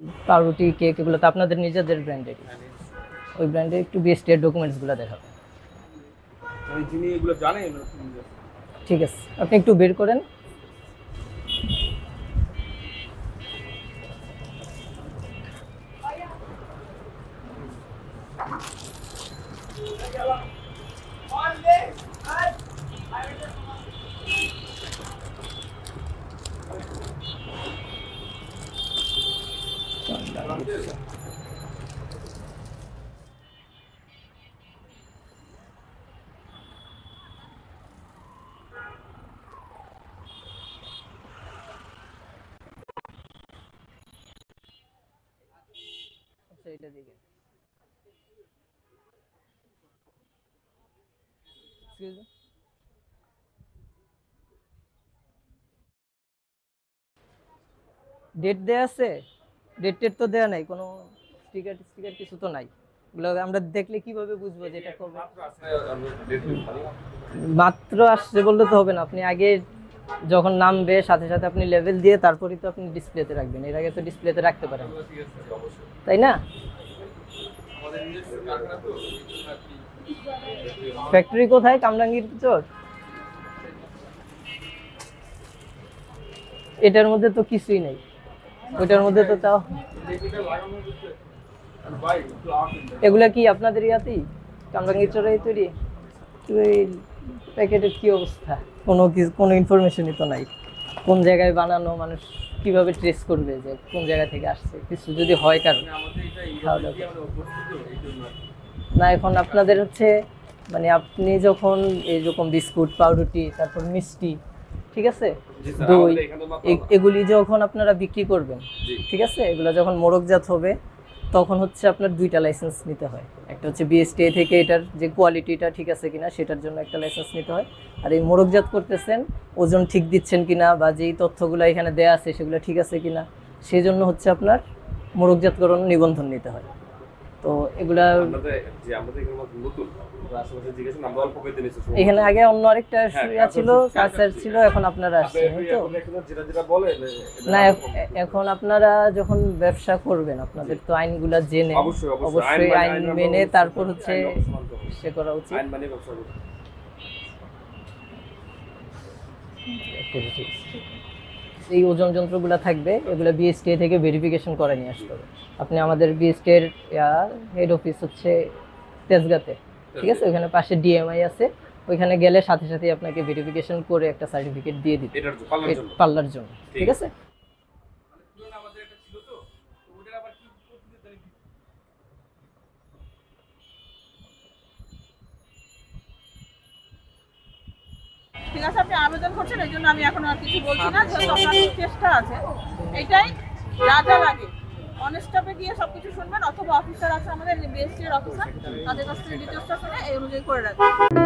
পাউরুটি, কেক এগুলো তো আপনাদের নিজেদের ব্র্যান্ডের। ওই ব্র্যান্ডের একটু বিএসটি এর ডকুমেন্টসগুলো দেখাবেন। যিনি এগুলো জানেন। ঠিক আছে, আপনি একটু বের করেন। এটা দিকে ডেট দেয়া আছে? ডেট তো দেয়া নাই, কোনো স্টিকার কিছু তো নাই। এগুলো আমরা দেখলে কিভাবে বুঝবো যে এটা কবে? মাত্র আসছে বললে তো হবে না, আপনি আগে যখন নামবে সাথে সাথে আপনি লেভেল দিয়ে তারপরই তো আপনি ডিসপ্লেতে রাখবেন। এর আগে তো ডিসপ্লেতে রাখতে পারেন, তাই না? ফ্যাক্টরি কোথায়? কামরাঙ্গীর চর। এটার মধ্যে তো কিছুই নেই, ওইটার মধ্যে তো তাও। এগুলা কি আপনাদের ইয়াতেই কামরাঙ্গীর চরেই তৈরি? প্যাকেটের কি অবস্থা? কোনো ইনফরমেশনই তো নাই। কোন জায়গায় বানানো, মানুষ কিভাবে ট্রেস করবে যে কোন জায়গা থেকে আসছে? কিছু যদি হয় কারণ না, এখন আপনাদের হচ্ছে মানে আপনি যখন এইরকম বিস্কুট, পাউরুটি, তারপর মিষ্টি, ঠিক আছে, দই, এগুলি যখন আপনারা বিক্রি করবেন, ঠিক আছে, এগুলো যখন মোড়কজাত হবে তখন হচ্ছে আপনার দুইটা লাইসেন্স নিতে হয়। একটা হচ্ছে বিএসটিআই থেকে এটার যে কোয়ালিটিটা ঠিক আছে কিনা সেটার জন্য একটা লাইসেন্স নিতে হয়। আর এই মোড়কজাত করতেছেন, ওজন ঠিক দিচ্ছেন কিনা বা যেই তথ্যগুলো এখানে দেয়া আছে সেগুলো ঠিক আছে কিনা, সেই জন্য হচ্ছে আপনার মোড়কজাতকরণ নিবন্ধন নিতে হয়। তো এগুলা এখানে আগে অন্য আরেকটা ছিল, কালচার ছিল, এখন আপনারা আসছেন তো না। এখন আপনারা যখন ব্যবসা করবেন আপনাদের তো আইনগুলা জেনে অবশ্যই আইন মেনে তারপর হচ্ছে সে করা উচিত। এই ওজন যন্ত্রগুলো থাকবে, এগুলো বিএসটিআই থেকে ভেরিফিকেশন করে নিয়ে আসতে হবে। আপনি আমাদের বিএসটিআই এর হেড অফিস হচ্ছে তেজগাঁতে, ঠিক আছে, ওইখানে পাশে ডিএমআই আছে, ওইখানে গেলে সাথে সাথে আপনাকে ভেরিফিকেশন করে একটা সার্টিফিকেট দিয়ে দিবে পাল্লার জন্য, ঠিক আছে। ঠিক আছে, আপনি আবেদন করছেন, এই জন্য আমি এখন আর কিছু বলছি না। যেহেতু আপনার চেষ্টা আছে, এইটাই যা লাগে অনেস্টাপে গিয়ে সবকিছু শুনবেন, অথবা অফিসার আছে আমাদের বিএসটি এর অফিসার, তাদের কাছ থেকে ডিটেলসটা শুনে এই অনুযায়ী করে রাখবেন।